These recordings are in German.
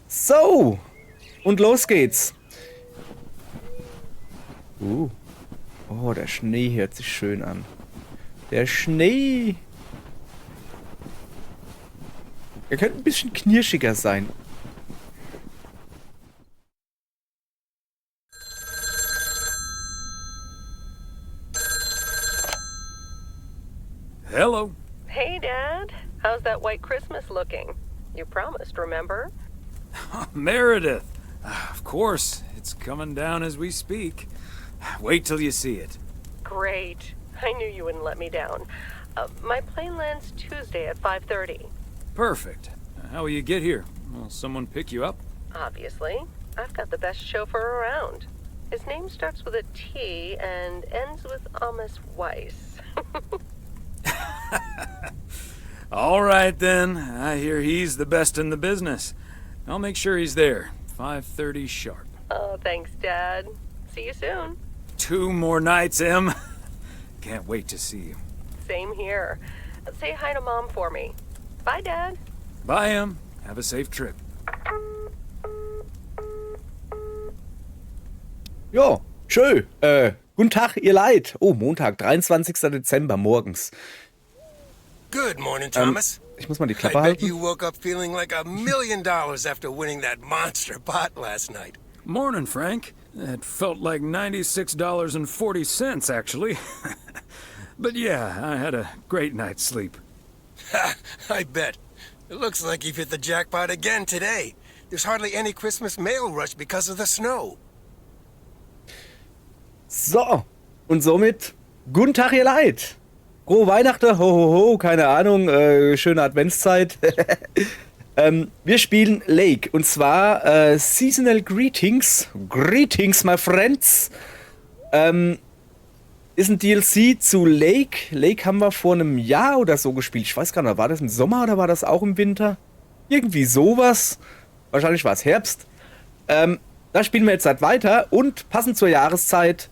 So, und los geht's. Oh, der Schnee hört sich schön an. Der Schnee. Er könnte ein bisschen knirschiger sein. Hello. Hey, Dad. How's that white Christmas looking? You promised, remember? Meredith. Of course, it's coming down as we speak. Wait till you see it. Great. I knew you wouldn't let me down. My plane lands Tuesday at 5:30. Perfect. How will you get here? Will someone pick you up? Obviously. I've got the best chauffeur around. His name starts with a T and ends with Amos Weiss. All right, then. I hear he's the best in the business. I'll make sure he's there. 5:30 sharp. Oh, thanks, Dad. See you soon. 2 more nights, Em. Can't wait to see you. Same here. Say hi to Mom for me. Bye, Dad. Bye, Em. Have a safe trip. Jo, tschö. Guten Tag, ihr Leid. Oh, Montag, 23. Dezember, morgens. Good morning, Thomas. Ich muss mal die I Klappe bet halten. you woke up feeling like $1 million after winning that monster pot last night. Morning, Frank. It felt like $96.40, actually. But yeah, I had a great night's sleep. Ha, I bet. It looks like you've hit the jackpot again today. There's hardly any Christmas mail rush because of the snow. So, und somit, guten Tag, ihr Leid. Frohe Weihnachten, ho, ho, ho, keine Ahnung, schöne Adventszeit. Wir spielen Lake, und zwar Seasonal Greetings. Greetings, my friends. Ist ein DLC zu Lake. Lake haben wir vor einem Jahr oder so gespielt. Ich weiß gar nicht, war das im Sommer oder war das auch im Winter? Irgendwie sowas. Wahrscheinlich war es Herbst. Da spielen wir jetzt halt weiter und passend zur Jahreszeit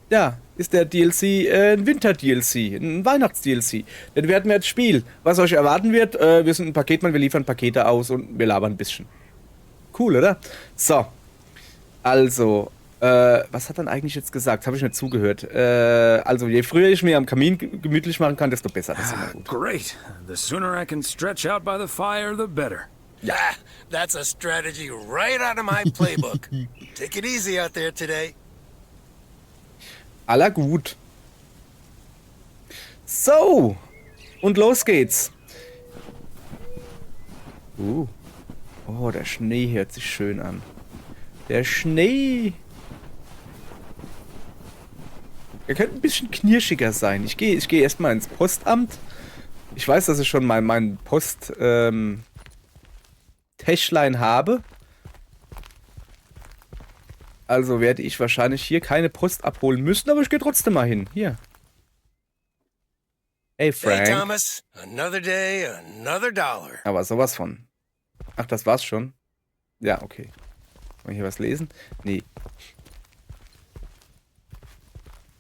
ja, ist der DLC ein Winter-DLC, ein Weihnachts-DLC. Den werden wir jetzt spielen. Was euch erwarten wird, wir sind ein Paketmann, wir liefern Pakete aus und wir labern ein bisschen. Cool, oder? So. Also, was hat er eigentlich jetzt gesagt? Habe ich nicht zugehört. Also, je früher ich mir am Kamin gemütlich machen kann, desto besser. Das ist immer gut. Great. The sooner I can stretch out by the fire, the better. Yeah, that's a strategy right out of my playbook. Take it easy out there today. Aller gut. So. Und los geht's. Oh, der Schnee hört sich schön an. Der Schnee. Er könnte ein bisschen knirschiger sein. Ich geh erstmal ins Postamt. Ich weiß, dass ich schon mein Post Täschlein habe. Also werde ich wahrscheinlich hier keine Post abholen müssen, aber ich gehe trotzdem mal hin. Hier. Hey, Frank. Hey, Thomas. Another day, another dollar. Aber sowas von. Ach, das war's schon. Ja, okay. Kann man hier was lesen? Nee.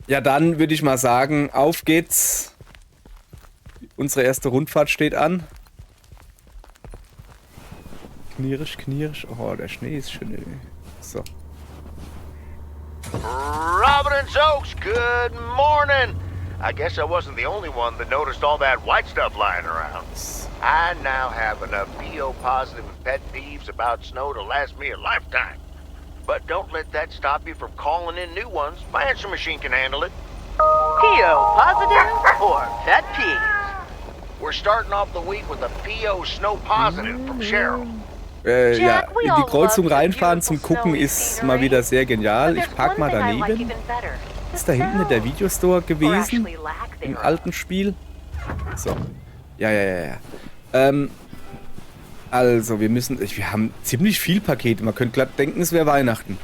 Ja, dann würde ich mal sagen, auf geht's. Unsere erste Rundfahrt steht an. Knirsch, knirsch. Oh, der Schnee ist schön. So. Robin and Oaks, good morning. I guess I wasn't the only one that noticed all that white stuff lying around. I now have enough PO positive and pet peeves about snow to last me a lifetime. But don't let that stop you from calling in new ones. My answer machine can handle it. PO positive or pet peeves? We're starting off the week with a PO snow positive from Cheryl. Ja, in die Kreuzung reinfahren zum Gucken ist mal wieder sehr genial. Ich park mal daneben. Ist da hinten der Videostore gewesen? Im alten Spiel? So. Ja. Also, wir haben ziemlich viel Pakete. Man könnte glatt denken, es wäre Weihnachten.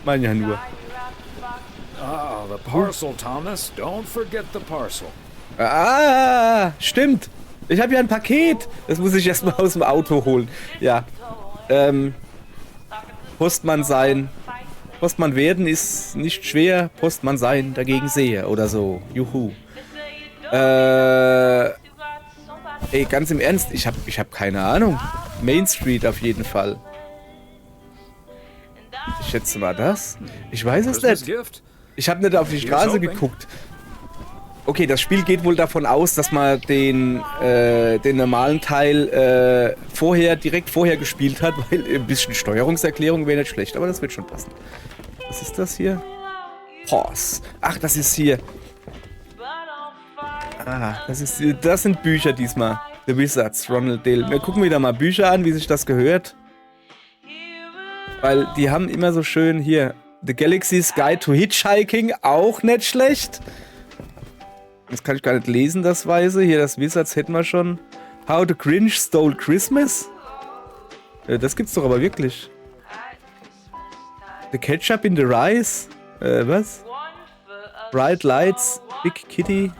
Meine ja nur. Ah, the parcel, Thomas. Don't forget the parcel. Ah, stimmt. Ich habe ja ein Paket. Das muss ich erstmal aus dem Auto holen. Ja. Postmann sein. Postmann werden ist nicht schwer. Postmann sein dagegen sehe oder so. Juhu. Ey, ganz im Ernst, ich hab keine Ahnung. Main Street auf jeden Fall. Ich schätze mal das. Ich weiß es Christmas nicht. gift? Ich habe nicht auf die Straße hoping. geguckt. Okay, das Spiel geht wohl davon aus, dass man den normalen Teil direkt vorher gespielt hat, weil ein bisschen Steuerungserklärung wäre nicht schlecht, aber das wird schon passen. Was ist das hier? Pause. Ach, das ist hier. Ah, das sind Bücher diesmal. The Wizards, Ronald Dale. Wir gucken wieder mal Bücher an, wie sich das gehört. Weil die haben immer so schön hier The Galaxy's Guide to Hitchhiking, auch nicht schlecht. Das kann ich gar nicht lesen, das Weise. Hier, das Wizards hätten wir schon. How the Grinch Stole Christmas. Das gibt's doch aber wirklich. The Ketchup in the Rice. Was? Bright Lights, Big Kitty.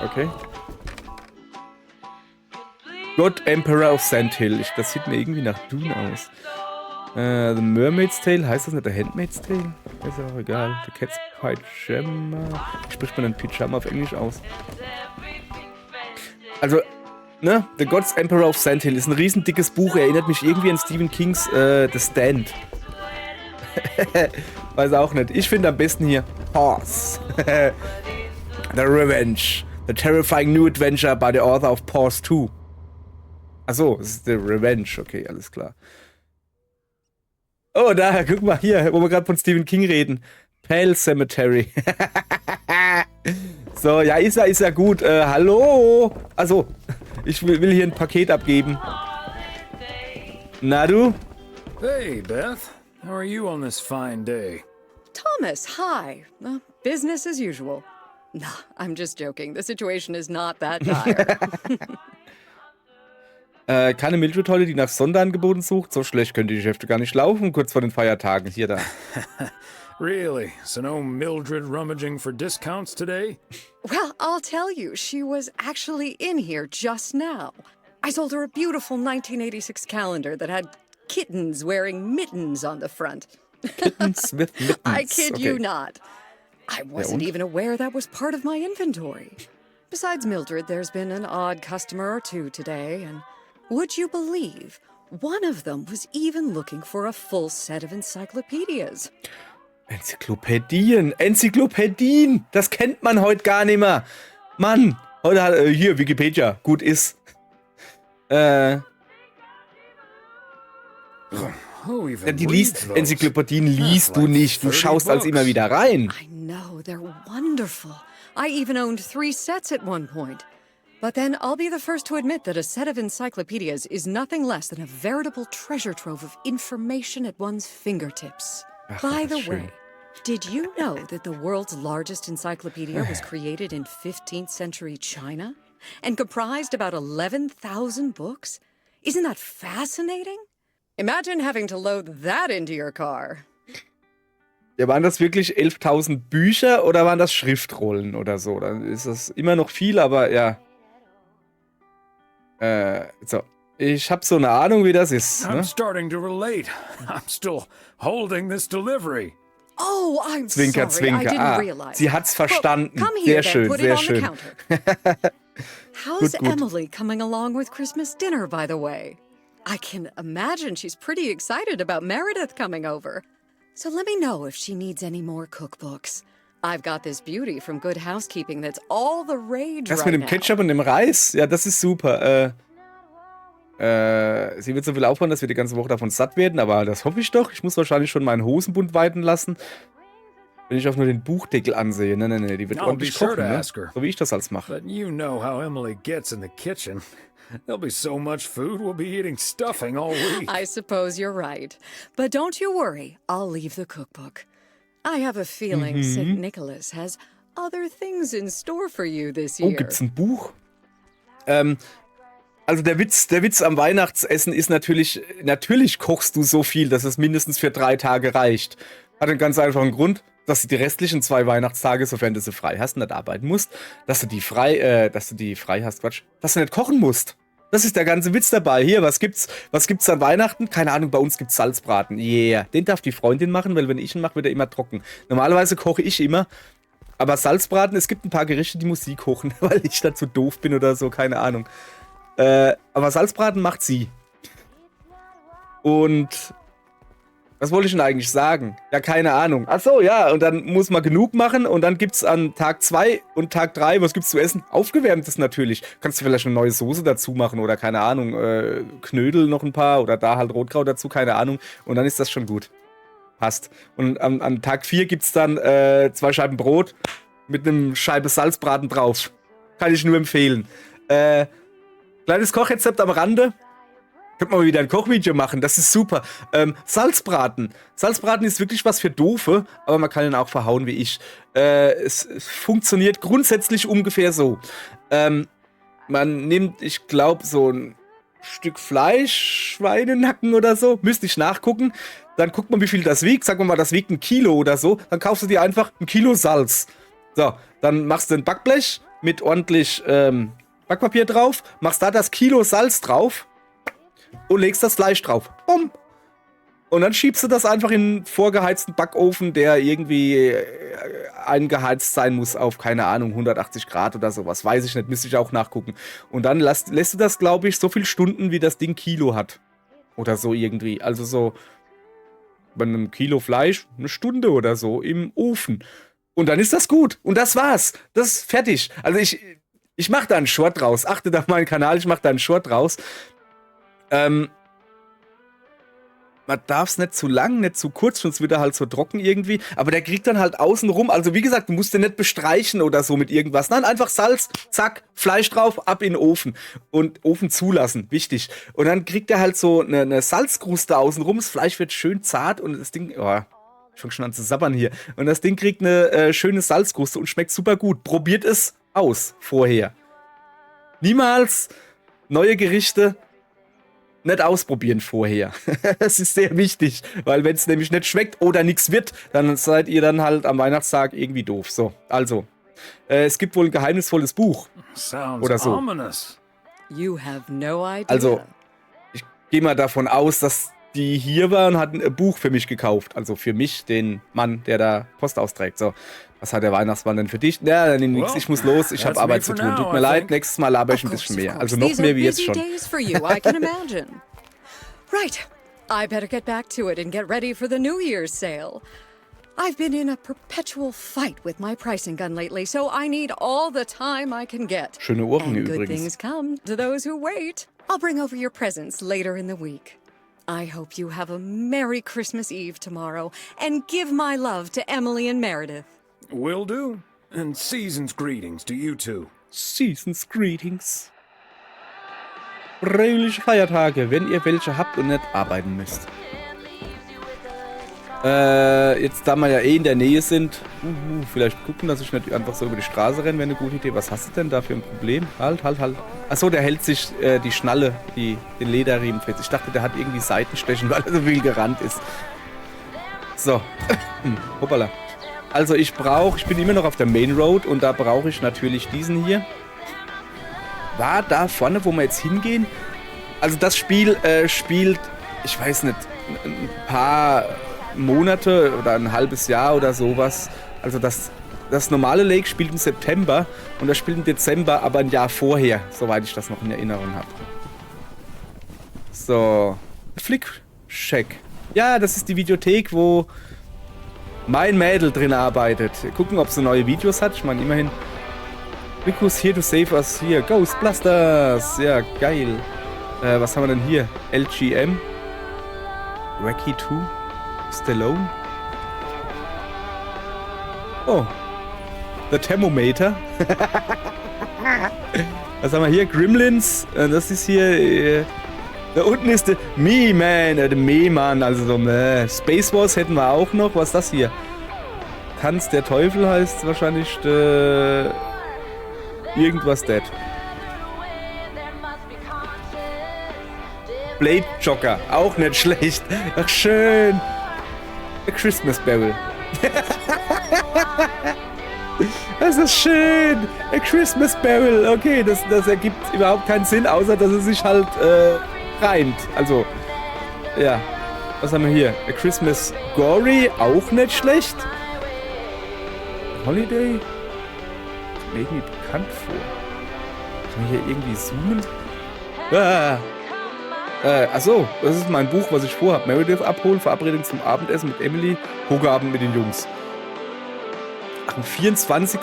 Okay. God Emperor of Sandhill. Das sieht mir irgendwie nach Dune aus. The Mermaid's Tale. Heißt das nicht The Handmaid's Tale? Ist ja auch egal. The Cat's Pyjama. Wie spricht man denn Pyjama auf Englisch aus? Also, ne? The God's Emperor of Sandhill ist ein riesen dickes Buch. Erinnert mich irgendwie an Stephen Kings The Stand. Weiß auch nicht. Ich finde am besten hier Pause. The Revenge. The terrifying new adventure by the author of Pause 2. Achso, das ist The Revenge. Okay, alles klar. Oh, da, guck mal hier, wo wir gerade von Stephen King reden. Pale Cemetery. So, ja, ist ja gut. Hallo? Also, ich will hier ein Paket abgeben. Na du? Hey, Beth. How are you on this fine day? Thomas, hi. Business as usual. No, I'm just joking. The situation is not that dire. Keine Mildred heute, die nach Sonderangeboten sucht. So schlecht können die Geschäfte gar nicht laufen, kurz vor den Feiertagen. Hier, da. Really? So no Mildred rummaging for discounts today? Well, I'll tell you, she was actually in here just now. I sold her a beautiful 1986 calendar that had kittens wearing mittens on the front. Kittens with mittens. I kid Okay. you not. I wasn't und? even aware that was part of my inventory. Besides Mildred, there's been an odd customer or two today, and would you believe, one of them was even looking for a full set of encyclopedias. Enzyklopädien! Das kennt man heute gar nicht mehr. Mann, heute hat hier Wikipedia, gut ist. Who even Die reads liest those? Enzyklopädien liest du nicht, du schaust als immer wieder rein. I know, they're wonderful. I even owned 3 sets at one point. But then I'll be the first to admit that a set of encyclopedias is nothing less than a veritable treasure trove of information at one's fingertips. By the way, did you know that the world's largest encyclopedia was created in 15th century China and comprised about 11,000 books? Isn't that fascinating? Imagine having to load that into your car. Ja, waren das wirklich 11.000 Bücher oder waren das Schriftrollen oder so? Dann ist das immer noch viel, aber ja. So. Ich habe so eine Ahnung, wie das ist. I'm Ne? starting to relate. I'm still holding this delivery. Oh, I'm Zwinker, sorry. I zwinker. didn't Ah, realize. sie hat's verstanden. Well, come here, Sehr then. schön, Put sehr it on schön. the counter. How's Gut. Emily coming along with Christmas dinner, by the way? I can imagine she's pretty excited about Meredith coming over. So let me know if she needs any more cookbooks. I've got this beauty from Good Housekeeping that's all the rage Das right mit dem now. Ketchup und dem Reis, ja, das ist super. Sie wird so viel aufbauen, dass wir die ganze Woche davon satt werden, aber das hoffe ich doch. Ich muss wahrscheinlich schon meinen Hosenbund weiten lassen, wenn ich auch nur den Buchdeckel ansehe. Nee, die wird I'll ordentlich be sure kochen, to ne? ask her. So wie ich das als mache. But you know how Emily gets in the kitchen. There'll be so much food, we'll be eating stuffing all week. I suppose you're right. But don't you worry, I'll leave the cookbook. I have a feeling St. Nicholas has other things in store for you this Oh, year. gibt's ein Buch? Also der Witz am Weihnachtsessen ist natürlich kochst du so viel, dass es mindestens für 3 Tage reicht. Hat einen ganz einfachen Grund, dass du die restlichen 2 Weihnachtstage, sofern du sie frei hast und nicht arbeiten musst, dass du die frei hast, dass du nicht kochen musst. Das ist der ganze Witz dabei. Hier, was gibt's an Weihnachten? Keine Ahnung, bei uns gibt's Salzbraten. Yeah, den darf die Freundin machen, weil wenn ich ihn mache, wird er immer trocken. Normalerweise koche ich immer, Aber Salzbraten, es gibt ein paar Gerichte, die Musik kochen, weil ich dazu doof bin oder so, keine Ahnung. Aber Salzbraten macht sie. Und was wollte ich denn eigentlich sagen? Ja, keine Ahnung. Ach so, ja, und dann muss man genug machen und dann gibt's an Tag 2 und Tag 3, was gibt's zu essen? Aufgewärmtes natürlich. Kannst du vielleicht eine neue Soße dazu machen oder keine Ahnung, Knödel noch ein paar oder da halt Rotkraut dazu, keine Ahnung. Und dann ist das schon gut. Passt. Und an Tag 4 gibt's dann 2 Scheiben Brot mit einem Scheibe Salzbraten drauf. Kann ich nur empfehlen. Kleines Kochrezept am Rande. Könnte man mal wieder ein Kochvideo machen, das ist super. Salzbraten. Salzbraten ist wirklich was für Doofe, aber man kann ihn auch verhauen wie ich. Es funktioniert grundsätzlich ungefähr so. Man nimmt, ich glaube, so ein Stück Fleisch, Schweinenacken oder so, müsste ich nachgucken. Dann guckt man, wie viel das wiegt. Sagen wir mal, das wiegt 1 Kilo oder so. Dann kaufst du dir einfach 1 Kilo Salz. So, dann machst du ein Backblech mit ordentlich Backpapier drauf, machst da das Kilo Salz drauf und legst das Fleisch drauf. Bumm. Und dann schiebst du das einfach in einen vorgeheizten Backofen, der irgendwie eingeheizt sein muss auf, keine Ahnung, 180 Grad oder sowas. Weiß ich nicht, müsste ich auch nachgucken. Und dann lässt du das, glaube ich, so viele Stunden, wie das Ding Kilo hat. Oder so irgendwie. Also so bei einem Kilo Fleisch 1 Stunde oder so im Ofen. Und dann ist das gut. Und das war's. Das ist fertig. Also ich mache da einen Short draus. Achtet auf meinen Kanal, ich mache da einen Short draus. Man darf es nicht zu lang, nicht zu kurz, sonst wird er halt so trocken irgendwie. Aber der kriegt dann halt außen rum. Also wie gesagt, du musst den nicht bestreichen oder so mit irgendwas. Nein, einfach Salz, zack, Fleisch drauf, ab in den Ofen. Und Ofen zulassen, wichtig. Und dann kriegt er halt so eine Salzkruste außen rum. Das Fleisch wird schön zart und das Ding... Oh, ich fange schon an zu sabbern hier. Und das Ding kriegt eine schöne Salzkruste und schmeckt super gut. Probiert es aus vorher. Niemals neue Gerichte nicht ausprobieren vorher. Das ist sehr wichtig, weil wenn es nämlich nicht schmeckt oder nichts wird, dann seid ihr dann halt am Weihnachtstag irgendwie doof. So, also, es gibt wohl ein geheimnisvolles Buch oder so. Ominous. You have no idea. Also, ich gehe mal davon aus, dass die hier war und hat ein Buch für mich gekauft. Also für mich, den Mann, der da Post austrägt. So, was hat der Weihnachtsmann denn für dich? Ja, nix, ich muss los, ich habe Arbeit zu tun. Tut mir leid, nächstes Mal laber ich ein bisschen mehr. Also noch mehr wie jetzt schon. Days for you, I can imagine. Right, I better get back to it and get ready for the New Year's sale. I've been in a perpetual fight with my pricing gun lately, so I need all the time I can get. Schöne Ohren And good übrigens. things come to those who wait. I'll bring over your presents later in the week. I hope you have a Merry Christmas Eve tomorrow, and give my love to Emily and Meredith. Will do. And season's greetings to you two. Season's Greetings. Fröhliche Feiertage, wenn ihr welche habt und nicht arbeiten müsst. Jetzt, da wir ja eh in der Nähe sind, vielleicht gucken, dass ich nicht einfach so über die Straße renne, wäre eine gute Idee. Was hast du denn da für ein Problem? Halt. Achso, der hält sich die Schnalle, den Lederriemen fest. Ich dachte, der hat irgendwie Seitenstechen, weil er so viel gerannt ist. So. Hoppala. Also ich bin immer noch auf der Main Road und da brauche ich natürlich diesen hier. War da vorne, wo wir jetzt hingehen? Also das Spiel spielt, ich weiß nicht, ein paar Monate oder ein halbes Jahr oder sowas. Also das normale Lake spielt im September und das spielt im Dezember, aber ein Jahr vorher, soweit ich das noch in Erinnerung habe. So, Flick-Check. Ja, das ist die Videothek, wo mein Mädel drin arbeitet. Gucken, ob sie neue Videos hat. Ich meine, immerhin. Riku's here to save us. Hier, Ghostbusters. Ja, geil. Was haben wir denn hier? LGM. Wacky 2. Stallone. Oh. The Thermometer. Was haben wir hier? Gremlins. Das ist hier... da unten ist der Me-Man. Der Me-Man. Also so... Space Wars hätten wir auch noch. Was ist das hier? Tanz der Teufel heißt wahrscheinlich... irgendwas Dead. Blade Joker. Auch nicht schlecht. Ach, schön. A Christmas Barrel. Das ist schön. A Christmas Barrel. Okay, das ergibt überhaupt keinen Sinn, außer dass es sich halt reimt. Also, ja. Was haben wir hier? A Christmas Gory. Auch nicht schlecht. Holiday. mir irgendwie bekannt vor. Kann ich hier irgendwie zoomen? Achso, das ist mein Buch, was ich vorhabe. Meredith abholen, Verabredung zum Abendessen mit Emily, Pokerabend mit den Jungs. Ach, am 24.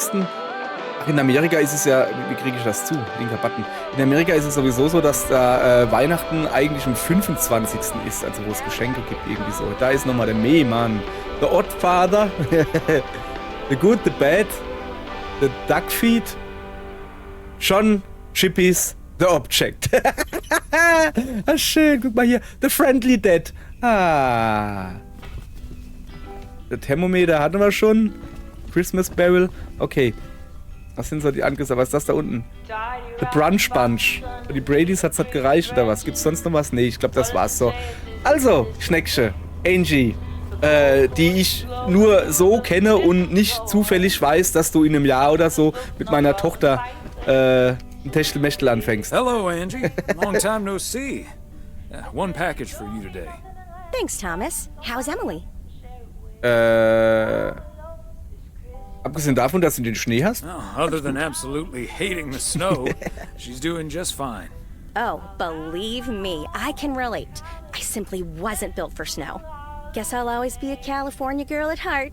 Ach, in Amerika ist es ja, wie kriege ich das zu? Linker Button. In Amerika ist es sowieso so, dass da Weihnachten eigentlich am 25. ist, also wo es Geschenke gibt, irgendwie so. Da ist nochmal der Mann. The Odd Father, The Good, The Bad, The Duck Feed, John Chippies, The Object. Ah, schön, guck mal hier. The Friendly Dead. Ah. Der Thermometer hatten wir schon. Christmas Barrel. Okay. Was sind so die Angesagt? Was ist das da unten? The Brunch Bunch. Für die Bradys hat's nicht gereicht oder was? Gibt's sonst noch was? Nee, ich glaube, das war's so. Also, Schneckche, Angie, die ich nur so kenne und nicht zufällig weiß, dass du in einem Jahr oder so mit meiner Tochter ein Techtelmechtel anfängst. Hello, Angie. Long time no see. One package for you today. Thanks, Thomas. How's Emily? Abgesehen davon, dass du den Schnee hast? Oh, other than absolutely hating the snow, she's doing just fine. Oh, believe me, I can relate. I simply wasn't built for snow. Guess I'll always be a California girl at heart.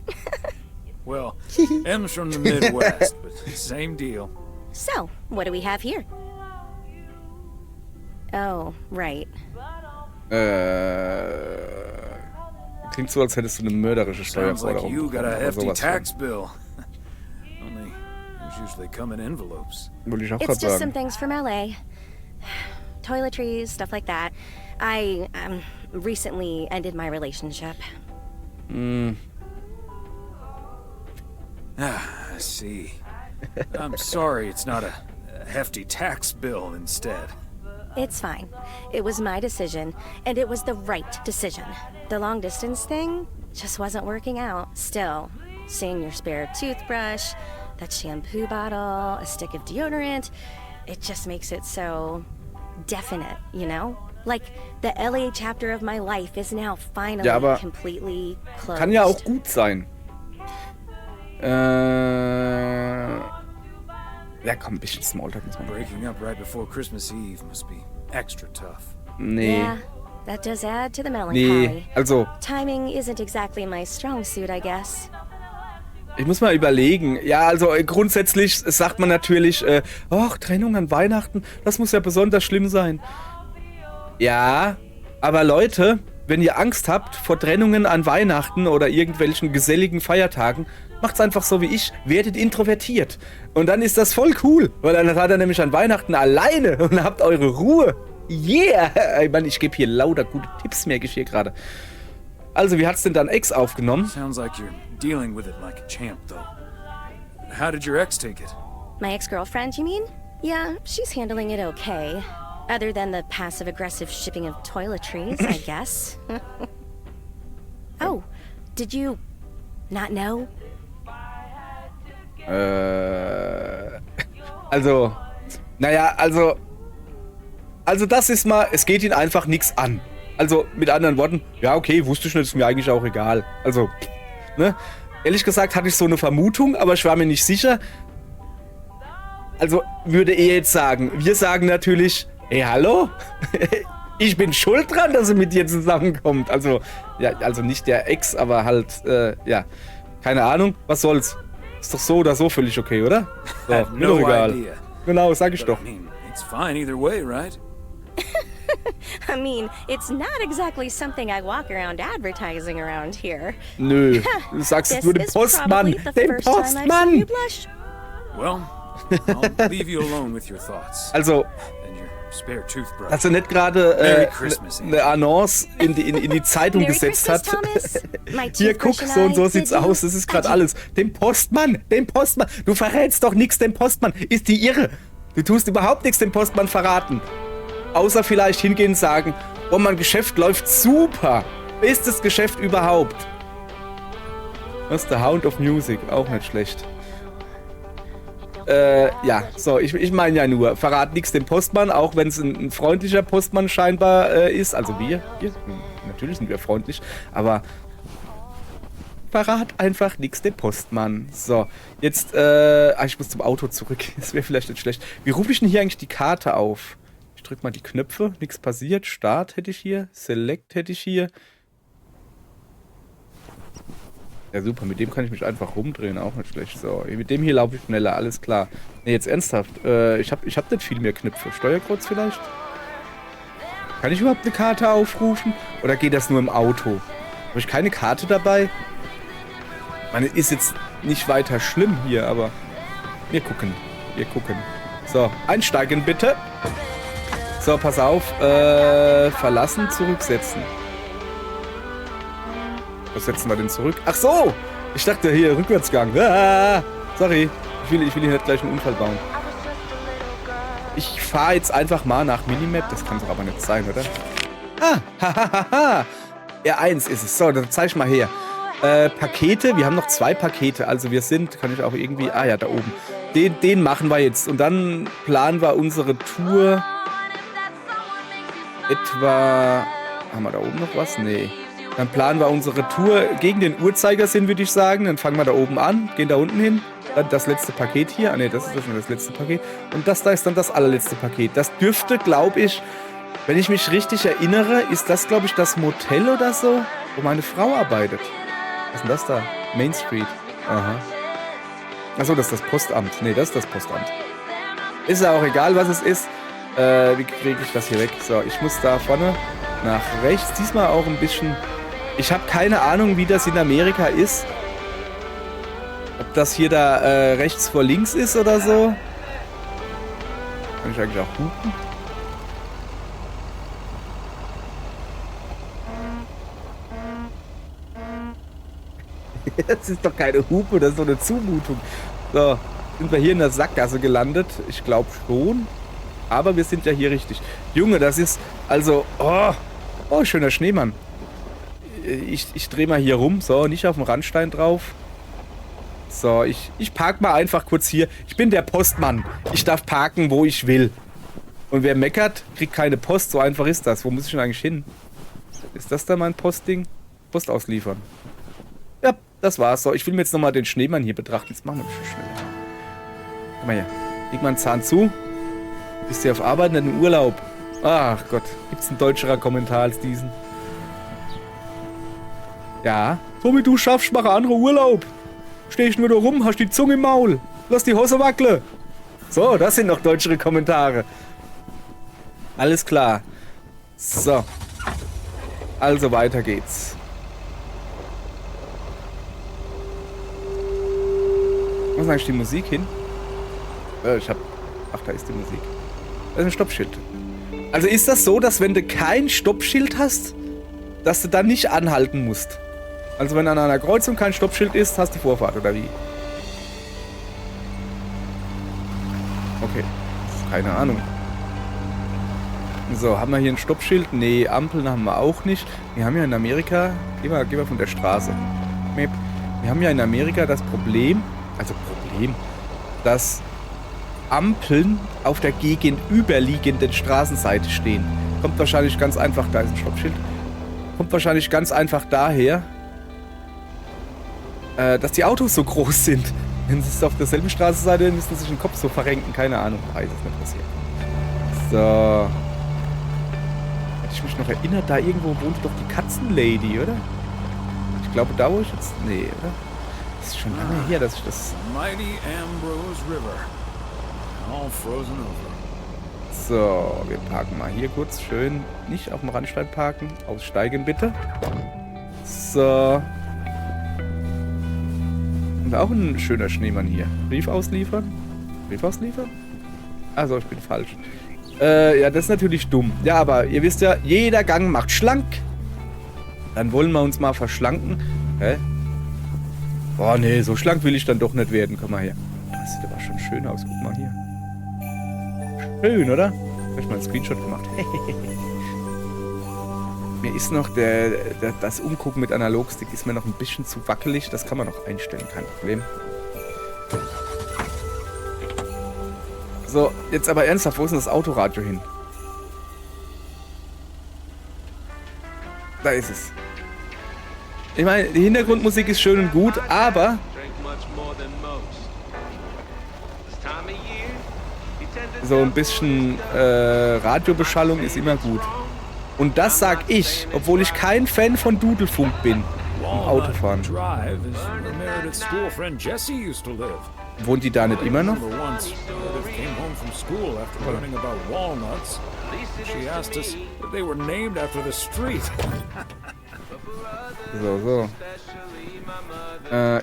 Well, Em's from the Midwest, but same deal. So, what do we have here? Oh, right. Klingt so, als hättest du eine mörderische Sounds like Steuerforderung. you got a bekommen, aber hefty sowas tax bill. Only those usually come in envelopes. von. Wollte ich auch It's gerade just some sagen. things from LA. Toiletries, stuff like that. I, recently ended my relationship. I see. I'm sorry it's not a hefty tax bill instead. It's fine. It was my decision, and it was the right decision. The long distance thing just wasn't working out. Still, seeing your spare toothbrush, that shampoo bottle, a stick of deodorant, it just makes it so definite, you know? Like, the LA chapter of my life is now finally Ja, aber completely closed. kann ja auch gut sein. Ja, komm, ein bisschen Smalltalk muss man. Breaking up right before Christmas Eve must be extra tough. Nee. Yeah, that does add to the melancholy. Nee, also, Timing isn't exactly my strong suit, I guess. ich muss mal überlegen. Ja, also grundsätzlich sagt man natürlich, ach, Trennung an Weihnachten, das muss ja besonders schlimm sein. Ja, aber Leute, wenn ihr Angst habt vor Trennungen an Weihnachten oder irgendwelchen geselligen Feiertagen, macht's einfach so wie ich, werdet introvertiert. Und dann ist das voll cool, weil dann seid ihr nämlich an Weihnachten alleine und habt eure Ruhe. Yeah! Ich meine, ich gebe hier lauter gute Tipps, merke ich hier gerade. Also, wie hat's denn dein Ex aufgenommen? Sounds like you're dealing with it like a champ, though. How did your ex take it? My ex-girlfriend, you mean? Yeah, she's handling it okay. Other than the passive-aggressive shipping of toiletries, I guess. Oh, did you not know? Also, naja, also das ist mal, es geht ihn einfach nichts an. Also, mit anderen Worten, ja, okay, wusste ich nicht, ist mir eigentlich auch egal. Also, ne? Ehrlich gesagt hatte ich so eine Vermutung, aber ich war mir nicht sicher. Also, würde er jetzt sagen, wir sagen natürlich, hey, hallo? Ich bin schuld dran, dass er mit dir zusammenkommt. Also, ja, also nicht der Ex, aber halt, ja, keine Ahnung, was soll's. Ist doch so oder so völlig okay, oder? So, I have mir doch no egal. idea. Genau, sag ich But, doch. I mean, it's fine either way, right? I mean, it's not exactly something I walk around advertising around here. Nö, du sagst es This nur dem is Postmann. probably the Dem first time I've seen you Postmann! blush. Well, I'll leave you alone with your thoughts. Also, And your spare toothbrush. dass er nicht gerade Merry Christmas, eine Annonce in die Zeitung Merry gesetzt Christmas, hat. Thomas. My Hier, guck, toothbrush so und and so I sieht's bid you aus. Das ist gerade adieu. alles. Dem Postmann! Du verrätst doch nichts dem Postmann. Ist die irre? Du tust überhaupt nichts dem Postmann verraten. Außer vielleicht hingehen und sagen, oh, mein Geschäft läuft super. Bestes Geschäft überhaupt. Das ist der Hound of Music. Auch nicht schlecht. Ja, so, ich meine ja nur, verrat nichts dem Postmann, auch wenn es ein freundlicher Postmann scheinbar ist. Also wir, natürlich sind wir freundlich, aber parat, einfach nix dem Postmann. So, jetzt, ich muss zum Auto zurück. Das wäre vielleicht nicht schlecht. Wie rufe ich denn hier eigentlich die Karte auf? Ich drück mal die Knöpfe, nichts passiert. Start hätte ich hier, Select hätte ich hier. Ja super, mit dem kann ich mich einfach rumdrehen, auch nicht schlecht. So, mit dem hier laufe ich schneller, alles klar. Ne, jetzt ernsthaft, ich hab nicht viel mehr Knöpfe. Steuerkreuz vielleicht? Kann ich überhaupt eine Karte aufrufen? Oder geht das nur im Auto? Habe ich keine Karte dabei? Man ist jetzt nicht weiter schlimm hier, aber wir gucken. So, einsteigen bitte. So, pass auf. Verlassen, zurücksetzen. Was setzen wir denn zurück? Ach so! Ich dachte hier, Rückwärtsgang. Ah, sorry. Ich will hier nicht gleich einen Unfall bauen. Ich fahre jetzt einfach mal nach Minimap. Das kann doch aber nicht sein, oder? Ah, hahaha. R1 ist es. So, dann zeig ich mal her. Pakete. Wir haben noch 2 Pakete. Also wir sind, kann ich auch irgendwie... Ah ja, da oben. Den machen wir jetzt. Und dann planen wir unsere Tour... Etwa... Haben wir da oben noch was? Nee. Dann planen wir unsere Tour gegen den Uhrzeigersinn, würde ich sagen. Dann fangen wir da oben an, gehen da unten hin. Dann das letzte Paket hier. Ah ne, das ist das letzte Paket. Und das da ist dann das allerletzte Paket. Das dürfte, glaube ich, wenn ich mich richtig erinnere, ist das, glaube ich, das Motel oder so, wo meine Frau arbeitet. Was ist denn das da? Main Street. Aha. Achso, das ist das Postamt. Ne, das ist das Postamt. Ist ja auch egal, was es ist. Wie kriege ich das hier weg? So, ich muss da vorne nach rechts. Diesmal auch ein bisschen... Ich habe keine Ahnung, wie das in Amerika ist. Ob das hier da rechts vor links ist oder so. Kann ich eigentlich auch hupen? Das ist doch keine Hupe, das ist doch eine Zumutung. So, sind wir hier in der Sackgasse gelandet? Ich glaube schon. Aber wir sind ja hier richtig. Junge, das ist also... Oh, schöner Schneemann. Ich drehe mal hier rum. So, nicht auf dem Randstein drauf. So, ich park mal einfach kurz hier. Ich bin der Postmann. Ich darf parken, wo ich will. Und wer meckert, kriegt keine Post. So einfach ist das. Wo muss ich denn eigentlich hin? Ist das da mein Postding? Post ausliefern. Ja, das war's. So, ich will mir jetzt nochmal den Schneemann hier betrachten. Jetzt machen wir das schneller. Guck mal hier. Leg mal einen Zahn zu. Bist du auf Arbeit, nicht im Urlaub? Ach Gott, gibt's einen deutscherer Kommentar als diesen? Ja, so wie du schaffst, mache andere Urlaub. Steh ich nur da rum, hast die Zunge im Maul. Lass die Hose wackeln. So, das sind noch deutschere Kommentare. Alles klar. So. Also weiter geht's. Wo ist eigentlich die Musik hin? Ach, da ist die Musik. Das ist ein Stoppschild. Also ist das so, dass wenn du kein Stoppschild hast, dass du dann nicht anhalten musst? Also wenn an einer Kreuzung kein Stoppschild ist, hast du Vorfahrt, oder wie? Okay. Keine Ahnung. So, haben wir hier ein Stoppschild? Nee, Ampeln haben wir auch nicht. Wir haben ja in Amerika... Geh mal von der Straße. Wir haben ja in Amerika das Problem... dass Ampeln auf der gegenüberliegenden Straßenseite stehen. Kommt wahrscheinlich ganz einfach... Da ist ein Stoppschild. Kommt wahrscheinlich ganz einfach daher... dass die Autos so groß sind. Wenn sie es auf derselben Straßenseite müssen sie sich den Kopf so verrenken. Keine Ahnung. Weiß es nicht passiert. So. Hätte ich mich noch erinnert, da irgendwo wohnt doch die Katzenlady, oder? Ich glaube, da wo ich jetzt... Nee, oder? Das ist schon lange her, dass ich das... Mighty Ambrose River. All frozen over. So, wir parken mal hier kurz. Schön nicht auf dem Randstein parken. Aussteigen, bitte. So. Und auch ein schöner Schneemann hier. Brief ausliefern? Brief ausliefern? Also, ich bin falsch. Ja, das ist natürlich dumm. Ja, aber ihr wisst ja, jeder Gang macht schlank. Dann wollen wir uns mal verschlanken. Hä? Boah, nee, so schlank will ich dann doch nicht werden. Komm mal her. Das sieht aber schon schön aus. Guck mal hier. Schön, oder? Hab ich mal einen Screenshot gemacht. Mir ist noch das Umgucken mit Analogstick ist mir noch ein bisschen zu wackelig. Das kann man noch einstellen, kein Problem. So, jetzt aber ernsthaft, wo ist denn das Autoradio hin? Da ist es. Ich meine, die Hintergrundmusik ist schön und gut, aber so ein bisschen Radiobeschallung ist immer gut. Und das sag ich, obwohl ich kein Fan von Dudelfunk bin. Im Autofahren. Drive is where Meredith's school friend Jesse used to live. Wohnt die da nicht immer noch? Remember once Meredith came home from school after learning about walnuts. She asked us if they were named after the street. So.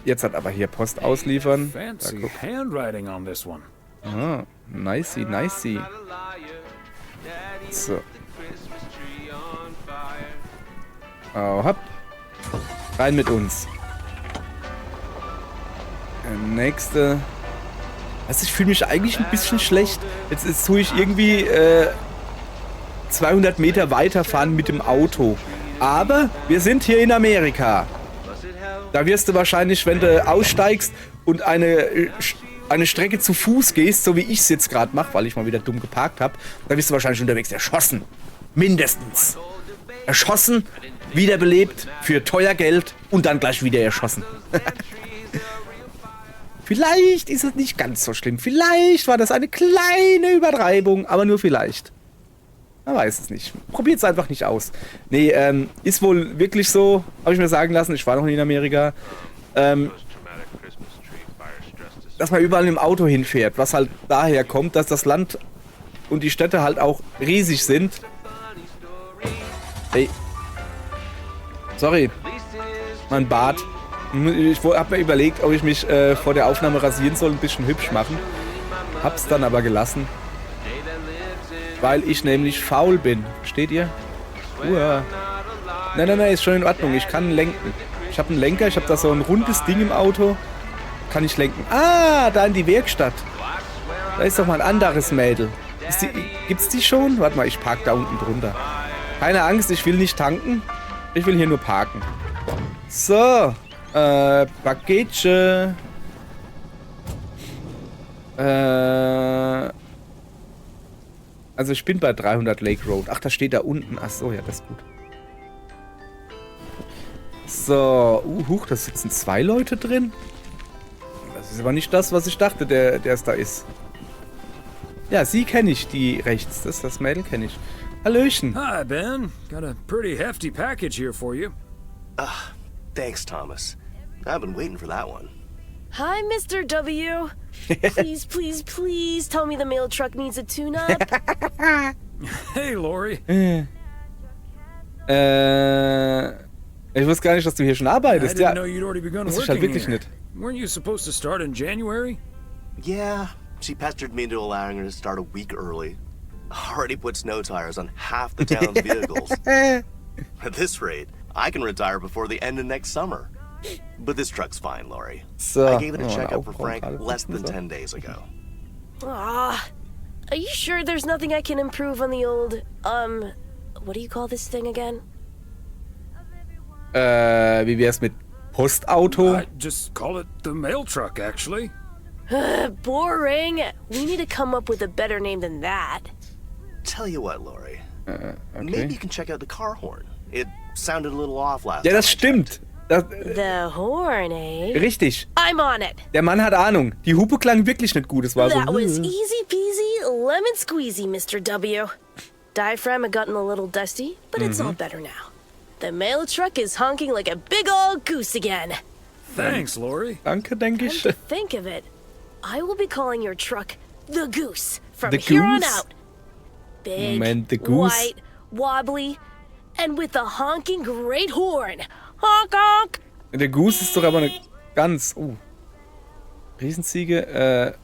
Jetzt hat aber hier Post ausliefern. Fancy handwriting on this one. Ah, nicey. So. Oh, hopp. Rein mit uns. Der nächste. Also ich fühle mich eigentlich ein bisschen schlecht. Jetzt tue ich irgendwie 200 Meter weiterfahren mit dem Auto. Aber wir sind hier in Amerika. Da wirst du wahrscheinlich, wenn du aussteigst und eine Strecke zu Fuß gehst, so wie ich es jetzt gerade mache, weil ich mal wieder dumm geparkt habe, da bist du wahrscheinlich unterwegs erschossen. Mindestens. Erschossen, wiederbelebt, für teuer Geld und dann gleich wieder erschossen. Vielleicht ist es nicht ganz so schlimm. Vielleicht war das eine kleine Übertreibung, aber nur vielleicht. Man weiß es nicht. Probiert es einfach nicht aus. Nee, ist wohl wirklich so, habe ich mir sagen lassen, ich war noch nie in Amerika, dass man überall im Auto hinfährt, was halt daher kommt, dass das Land und die Städte halt auch riesig sind. Hey. Sorry. Mein Bart. Ich habe mir überlegt, ob ich mich vor der Aufnahme rasieren soll, ein bisschen hübsch machen. Hab's dann aber gelassen. Weil ich nämlich faul bin. Versteht ihr? Nein, ist schon in Ordnung. Ich kann lenken. Ich habe einen Lenker, ich habe da so ein rundes Ding im Auto. Kann ich lenken. Ah, da in die Werkstatt. Da ist doch mal ein anderes Mädel. Gibt's die schon? Warte mal, ich park da unten drunter. Keine Angst, ich will nicht tanken. Ich will hier nur parken. So. Pakete. Also ich bin bei 300 Lake Road. Ach, das steht da unten. Ach so, ja, das ist gut. So. Huch, da sitzen 2 Leute drin. Das ist aber nicht das, was ich dachte, der es da ist. Ja, sie kenne ich, die rechts. Das Mädel kenne ich. Hallöchen. Hi, Ben. Got a pretty hefty package here for you. Thanks, Thomas. I've been waiting for that one. Hi, Mr. W. Please tell me the mail truck needs a tune-up. Hey, Lori. Ich wusste gar nicht, dass du hier schon arbeitest. I didn't Ja, know you'd already begun das ist working halt wirklich here. nicht. Weren't you supposed to start in January? Yeah, she pestered me into allowing her to start a week early. Already put snow tires on half the town's vehicles. At this rate, I can retire before the end of next summer. But this truck's fine, Lori. So, I gave it a checkup for Frank less than 10 days ago. Are you sure there's nothing I can improve on the old, what do you call this thing again? Wie wär's mit Postauto? I just call it the mail truck, actually. Boring. We need to come up with a better name than that. Tell you what, Lori. Okay. Maybe you can check out the car horn. It sounded a little off last Ja, das time I checked. stimmt. Das, The horn, eh? richtig. I'm on it. Der Mann hat Ahnung. Die Hupe klang wirklich nicht gut. Es war so. That was easy peasy, lemon squeezy, Mr. W. Diaphragm had gotten a little dusty, but it's all better now. The mail truck is honking like a big old goose again. Thanks, Lori. Danke, denke Come ich. to think of it, I will be calling your truck the Goose from The here on Goose? out. Big, Moment, the Goose? white, wobbly, and with a honking great horn. Honk, honk! Der Goose ist doch aber eine ganz. Riesenziege.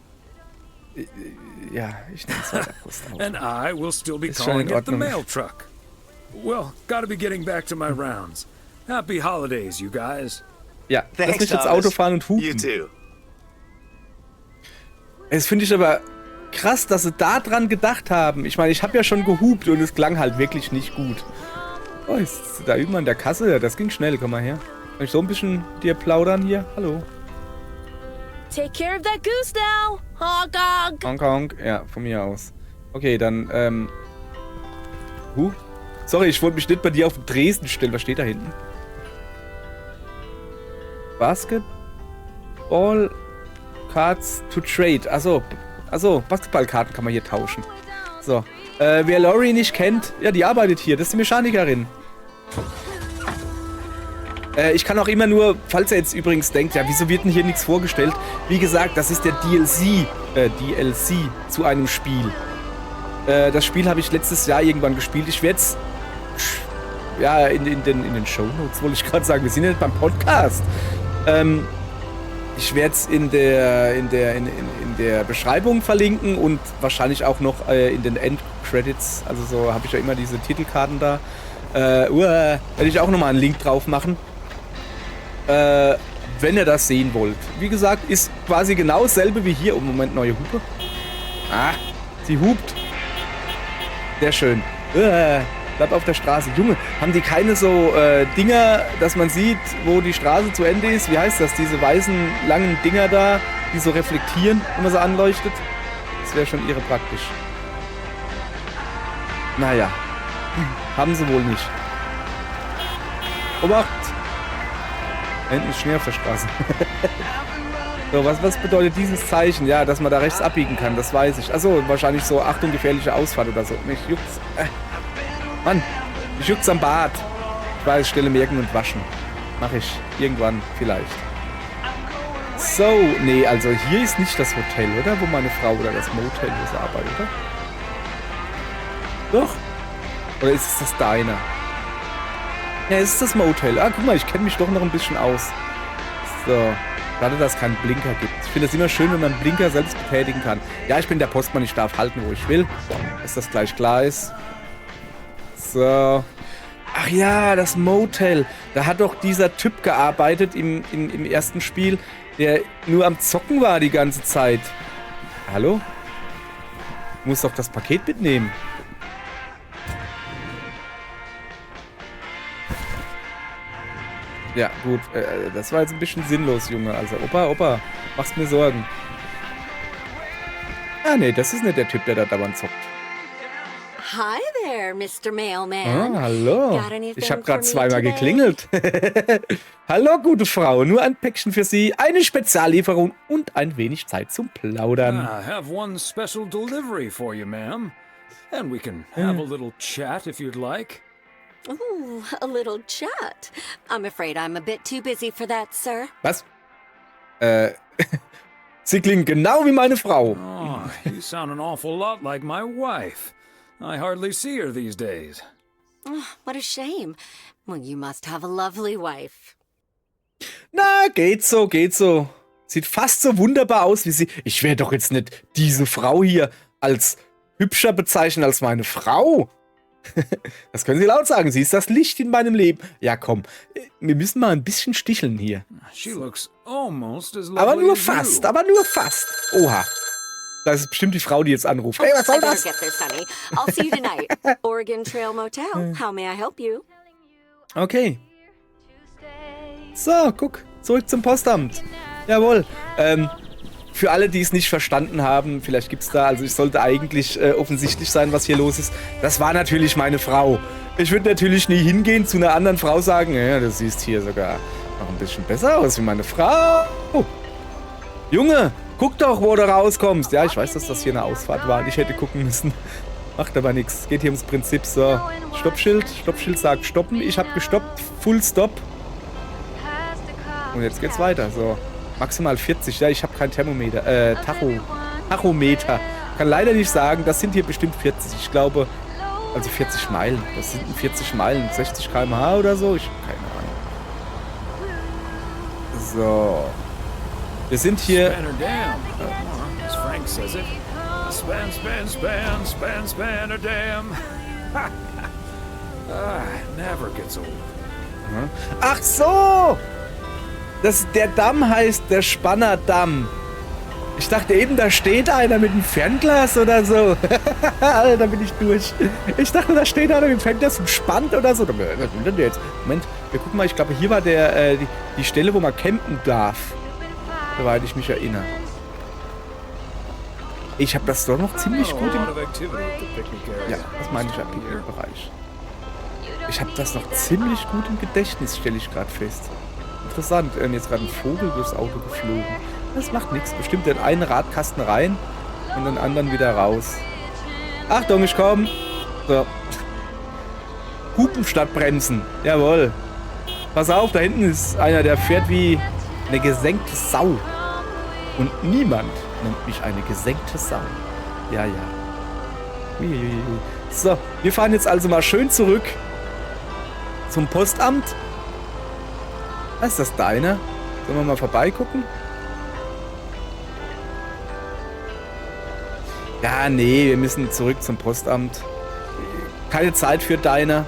Ja, ich nehme es weiter. Postauto. And I will still be Ist schon calling in it the Ordnung. mail truck. Well, gotta be getting back to my rounds. Happy holidays, you guys. Ja, lass Thanks, mich jetzt Thomas. Auto fahren und You hupen. too. Das finde ich aber krass, dass sie da dran gedacht haben. Ich meine, ich habe ja schon gehupt und es klang halt wirklich nicht gut. Oh, ist da üben an der Kasse. Das ging schnell. Komm mal her. Kann ich so ein bisschen dir plaudern hier? Hallo. Take care of that goose now. Honk, honk! Honk, honk. Ja, von mir aus. Okay, dann, Sorry, ich wollte mich nicht bei dir auf den Dresden stellen. Was steht da hinten? Basketball Cards to trade. Also Basketballkarten kann man hier tauschen. So. Wer Lori nicht kennt, ja, die arbeitet hier. Das ist die Mechanikerin. Ich kann auch immer nur, falls er jetzt übrigens denkt, ja, wieso wird denn hier nichts vorgestellt? Wie gesagt, das ist der DLC zu einem Spiel. Das Spiel habe ich letztes Jahr irgendwann gespielt. Ich werde es, ja, in den Shownotes wollte ich gerade sagen, wir sind ja nicht beim Podcast. Ich werde es in der Beschreibung verlinken und wahrscheinlich auch noch in den Endcredits. Also so habe ich ja immer diese Titelkarten da. Werde ich auch nochmal einen Link drauf machen. Wenn ihr das sehen wollt. Wie gesagt, ist quasi genau dasselbe wie hier. Oh, Moment, neue Hupe. Ah, sie hupt. Sehr schön. Bleib auf der Straße. Junge, haben die keine so Dinger, dass man sieht, wo die Straße zu Ende ist? Wie heißt das? Diese weißen, langen Dinger da, die so reflektieren, wenn man so anleuchtet? Das wäre schon irre praktisch. Naja. Haben sie wohl nicht. Obacht! Hinten ist Schnee auf der Straße. So, was bedeutet dieses Zeichen? Ja, dass man da rechts abbiegen kann, das weiß ich. Achso, wahrscheinlich so Achtung, gefährliche Ausfahrt oder so. Mich juckt's. Mann, mich juckt's am Bart. Ich weiß, Stelle merken und waschen. Mach ich. Irgendwann, vielleicht. So, nee, also hier ist nicht das Hotel, oder? Wo meine Frau oder das Motel, wo sie arbeitet, oder? Doch? Oder ist es das Diner? Ja, es ist das Motel. Ah, guck mal, ich kenne mich doch noch ein bisschen aus. So. Schade, dass es keinen Blinker gibt. Ich finde es immer schön, wenn man einen Blinker selbst betätigen kann. Ja, ich bin der Postmann, ich darf halten, wo ich will. Dass das gleich klar ist. So. Ach ja, das Motel. Da hat doch dieser Typ gearbeitet im ersten Spiel, der nur am Zocken war die ganze Zeit. Hallo? Du musst doch das Paket mitnehmen. Ja, gut. Das war jetzt ein bisschen sinnlos, Junge. Also, Opa, machst mir Sorgen. Ah, nee, das ist nicht der Typ, der da dauernd zockt. Hi there, Mr. Mailman. Ah, hallo. Ich habe gerade zweimal geklingelt. Hallo, gute Frau. Nur ein Päckchen für Sie, eine Speziallieferung und ein wenig Zeit zum Plaudern. I have one special delivery for you, ma'am. And we can have a little chat if you'd like. Ooh, a little chat. I'm afraid I'm a bit too busy for that, sir. Was? Sie klingen genau wie meine Frau. Oh, you sound an awful lot like my wife. I hardly see her these days. Oh, what a shame. Well, you must have a lovely wife. Na, geht so. Sieht fast so wunderbar aus wie sie. Ich werde doch jetzt nicht diese Frau hier als hübscher bezeichnen als meine Frau. Das können Sie laut sagen. Sie ist das Licht in meinem Leben. Ja, komm. Wir müssen mal ein bisschen sticheln hier. She looks almost as lovely aber nur as fast. you. Oha. Das ist bestimmt die Frau, die jetzt anruft. Hey, was soll das? Get this, honey. I'll see you tonight. Oregon Trail Motel. How may I help you? Okay. So, guck. Zurück zum Postamt. Jawohl. Für alle, die es nicht verstanden haben, vielleicht gibt's da, also es sollte eigentlich offensichtlich sein, was hier los ist. Das war natürlich meine Frau. Ich würde natürlich nie hingehen zu einer anderen Frau sagen, ja, du siehst hier sogar noch ein bisschen besser aus wie meine Frau. Oh. Junge, guck doch, wo du rauskommst. Ja, ich weiß, dass das hier eine Ausfahrt war. Ich hätte gucken müssen. Macht aber nichts. Geht hier ums Prinzip. So, Stoppschild. Stoppschild sagt stoppen. Ich habe gestoppt. Full Stop. Und jetzt geht's weiter. So. Maximal 40, ja, ich habe kein Thermometer, Tachometer. Kann leider nicht sagen, das sind hier bestimmt 40. Ich glaube, also 40 Meilen. Das sind 40 Meilen, 60 km/h oder so. Ich habe keine Ahnung. So. Wir sind hier... As Frank says it. Span a dam. Never gets old. Ach so! Der Damm heißt der Spannerdamm. Ich dachte eben, da steht einer mit einem Fernglas oder so. Alter, bin ich durch. Ich dachte, da steht einer mit dem Fernglas und spannt oder so. Was will denn der jetzt? Moment, wir gucken mal. Ich glaube, hier war die Stelle, wo man campen darf. Soweit ich mich erinnere. Ich habe das doch noch ziemlich gut im... Ja, das meine ich, Picknickbereich. Ich habe das noch ziemlich gut im Gedächtnis, stelle ich gerade fest. interessant. Mir ist gerade ein Vogel durchs Auto geflogen. Das macht nichts. Bestimmt in einen Radkasten rein und den anderen wieder raus. Achtung, ich komm. So. Hupen statt bremsen. Jawohl. Pass auf, da hinten ist einer, der fährt wie eine gesenkte Sau. Und niemand nennt mich eine gesenkte Sau. Ja, ja. Uiuiui. So, wir fahren jetzt also mal schön zurück zum Postamt. Ist das deiner? Sollen wir mal vorbeigucken? Ja, nee, wir müssen zurück zum Postamt. Keine Zeit für Deiner.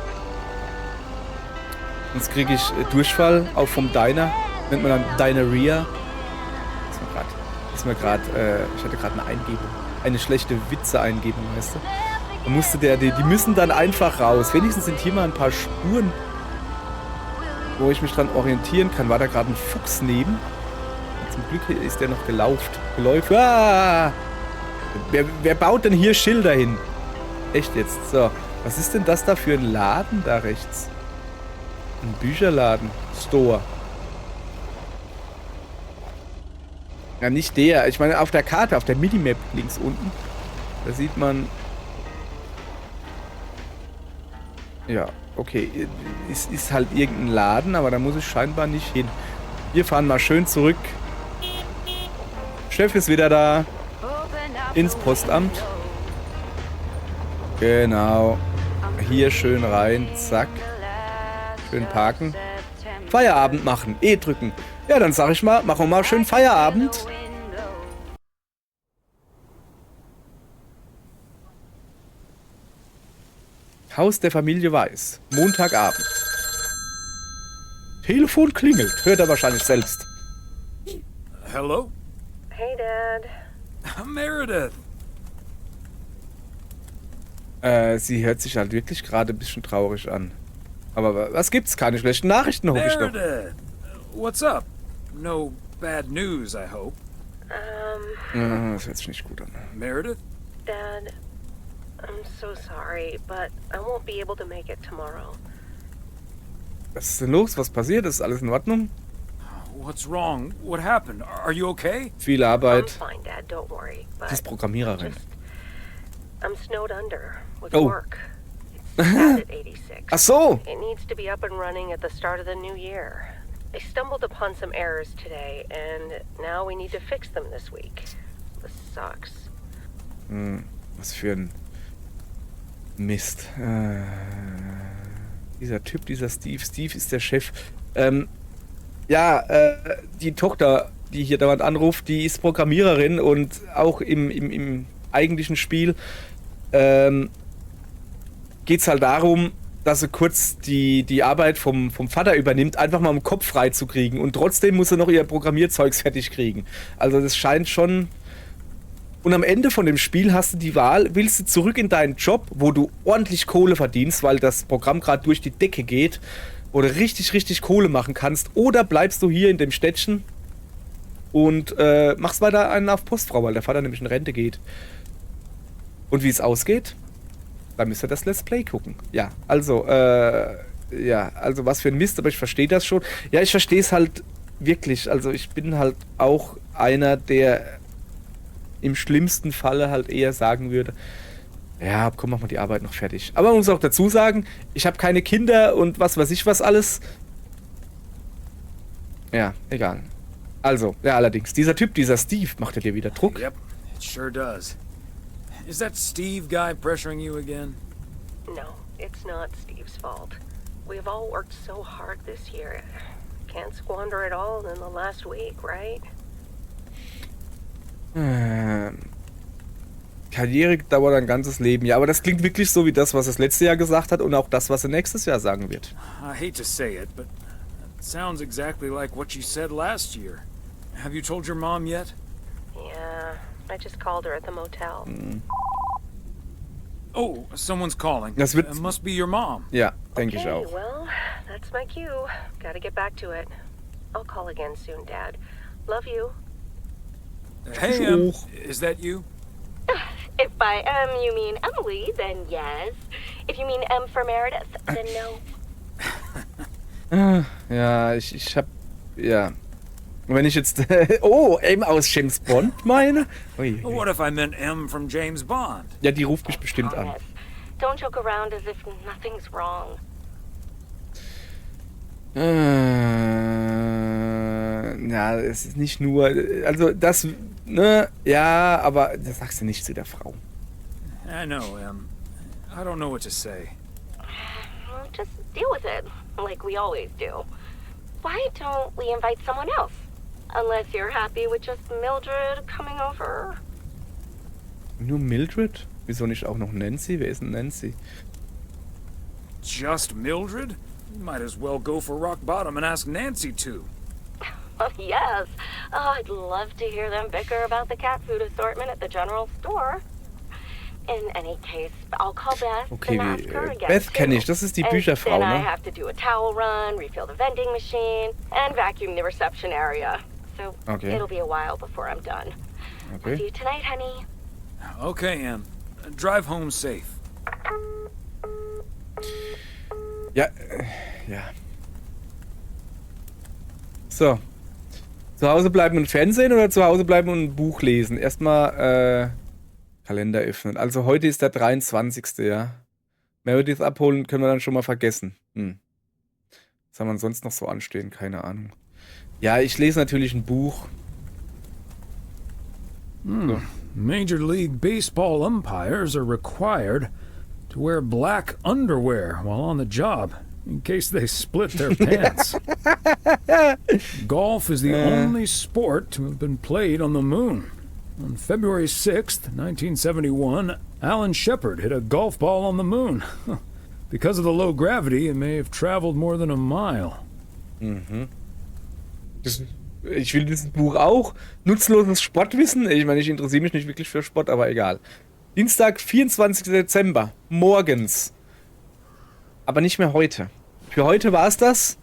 Sonst kriege ich Durchfall, auch vom Diner. Nennt man dann Dineria. Ich hatte gerade eine Eingebung. Eine schlechte Witze-Eingebung, weißt du? Da musste die müssen dann einfach raus. Wenigstens sind hier mal ein paar Spuren, wo ich mich dran orientieren kann. War da gerade ein Fuchs neben? Und zum Glück ist der noch geläuft. Ah! Wer baut denn hier Schilder hin? Echt jetzt? So. Was ist denn das da für ein Laden da rechts? Ein Bücherladen. Store. Ja, nicht der. Ich meine, auf der Karte, auf der Minimap links unten, da sieht man... Ja, okay. Ist halt irgendein Laden, aber da muss ich scheinbar nicht hin. Wir fahren mal schön zurück. Chef ist wieder da. Ins Postamt. Genau. Hier schön rein. Zack. Schön parken. Feierabend machen. E drücken. Ja, dann sag ich mal, machen wir mal schön Feierabend. Haus der Familie Weiß. Montagabend. Telefon klingelt. Hört er wahrscheinlich selbst. Hello? Hey, Dad. Meredith. Sie hört sich halt wirklich gerade ein bisschen traurig an. Aber was gibt's? Keine schlechten Nachrichten, hoffe ich doch. Meredith, what's up? No bad news, I hope. Das hört sich nicht gut an. Meredith? Dad, I'm so sorry, but I won't be able to make it tomorrow. Was ist denn los? Was passiert? Ist alles in Ordnung? What's wrong? What happened? Are you okay? Viel Arbeit. I'm fine, Dad, don't worry. Sie ist Programmiererin. I'm snowed under with Oh. work. It's set at 86. Ach so. It needs to be up and running at the start of the new year. I stumbled upon some errors today, and now we need to fix them this week. This sucks. Was für ein Mist. Dieser Typ, dieser Steve. Steve ist der Chef. Die Tochter, die hier dauernd anruft, die ist Programmiererin und auch im eigentlichen Spiel geht es halt darum, dass sie kurz die Arbeit vom Vater übernimmt, einfach mal um den Kopf frei zu kriegen. Und trotzdem muss sie noch ihr Programmierzeugs fertig kriegen. Also das scheint schon... Und am Ende von dem Spiel hast du die Wahl, willst du zurück in deinen Job, wo du ordentlich Kohle verdienst, weil das Programm gerade durch die Decke geht, wo du richtig, richtig Kohle machen kannst, oder bleibst du hier in dem Städtchen und machst weiter einen auf Postfrau, weil der Vater nämlich in Rente geht. Und wie es ausgeht, da müsst ihr das Let's Play gucken. Ja, also was für ein Mist, aber ich verstehe das schon. Ja, ich verstehe es halt wirklich. Also ich bin halt auch einer, der im schlimmsten Falle halt eher sagen würde, ja, komm, mach mal die Arbeit noch fertig. Aber man muss auch dazu sagen, ich habe keine Kinder und was weiß ich was alles. Ja, egal. Also, ja, allerdings, dieser Typ, dieser Steve, macht er dir wieder Druck? Yep, it sure does. Is that Steve guy pressuring you again? No, it's not Steve's fault. We've all worked so hard this year. Can't squander it all in the last week, right? Karriere dauert ein ganzes Leben. Ja, aber das klingt wirklich so wie das, was er das letzte Jahr gesagt hat und auch das, was er nächstes Jahr sagen wird. I hate to say it, but it sounds exactly like what you said last year. Have you told your mom yet? Yeah, I just called her at the motel. Oh, someone's calling. Das wird... It must be your mom. Ja, denke ich auch. Okay, well, that's my cue. Gotta get back to it. I'll call again soon, Dad. Love you. Hey, is that you? If by you mean Emily, then yes. If you mean M for Meredith, then no. Ja, ich hab ja. Und wenn ich jetzt, oh, M aus James Bond meine? Ui. What if I meant M from James Bond? Ja, die ruft mich bestimmt an. Don't joke around as if nothing's wrong. Ja, es ist nicht nur, also das, ne, ja, aber das sagst du nicht zu der Frau. I know, Em. I don't know what to say. Well, just deal with it, like we always do. Why don't we invite someone else? Unless you're happy with just Mildred coming over. Nur Mildred? Wieso nicht auch noch Nancy? Wer ist denn Nancy? Just Mildred? You might as well go for rock bottom and ask Nancy to. Well, yes. Oh, I'd love to hear them bicker about the cat food assortment at the general store. In any case, I'll call Beth Okay, and ask her again. Beth kenne ich, das ist die Bücherfrau, And then I ne? have to do a towel run, refill the vending machine, and vacuum the reception area. So Okay. it'll be a while before I'm done. Okay. See you tonight, honey. Okay, Em. Drive home safe. Ja, ja. So. Zu Hause bleiben und Fernsehen oder zu Hause bleiben und ein Buch lesen? Erstmal, Kalender öffnen. Also heute ist der 23. Ja. Meredith abholen können wir dann schon mal vergessen. Was haben wir sonst noch so anstehen? Keine Ahnung. Ja, ich lese natürlich ein Buch. So. Major League Baseball umpires are required to wear black underwear while on the job, in case they split their pants. Golf is the only sport to have been played on the moon. On February 6th, 1971, Alan Shepard hit a golf ball on the moon. Because of the low gravity, it may have traveled more than a mile. Ich will dieses Buch auch. Nutzloses Sportwissen. Ich meine, ich interessiere mich nicht wirklich für Sport, aber egal. Dienstag, 24. Dezember. Morgens. Aber nicht mehr heute. Für heute war es das.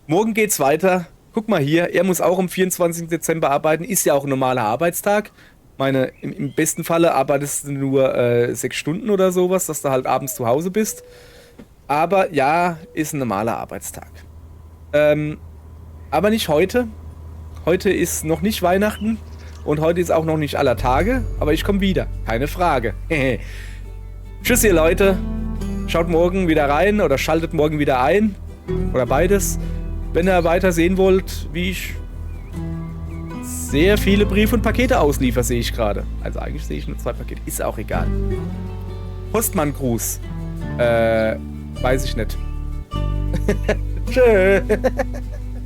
Morgen geht's weiter. Guck mal hier. Er muss auch am 24. Dezember arbeiten. Ist ja auch ein normaler Arbeitstag. Meine, im besten Falle arbeitest du nur 6 Stunden oder sowas, dass du halt abends zu Hause bist. Aber ja, ist ein normaler Arbeitstag. Aber nicht heute. Heute ist noch nicht Weihnachten und heute ist auch noch nicht aller Tage, aber ich komme wieder. Keine Frage. Tschüss, ihr Leute. Schaut morgen wieder rein oder schaltet morgen wieder ein. Oder beides. Wenn ihr weiter sehen wollt, wie ich sehr viele Briefe und Pakete ausliefer, sehe ich gerade. Also eigentlich sehe ich nur 2 Pakete. Ist auch egal. Postmann-Gruß. Weiß ich nicht. Tschö.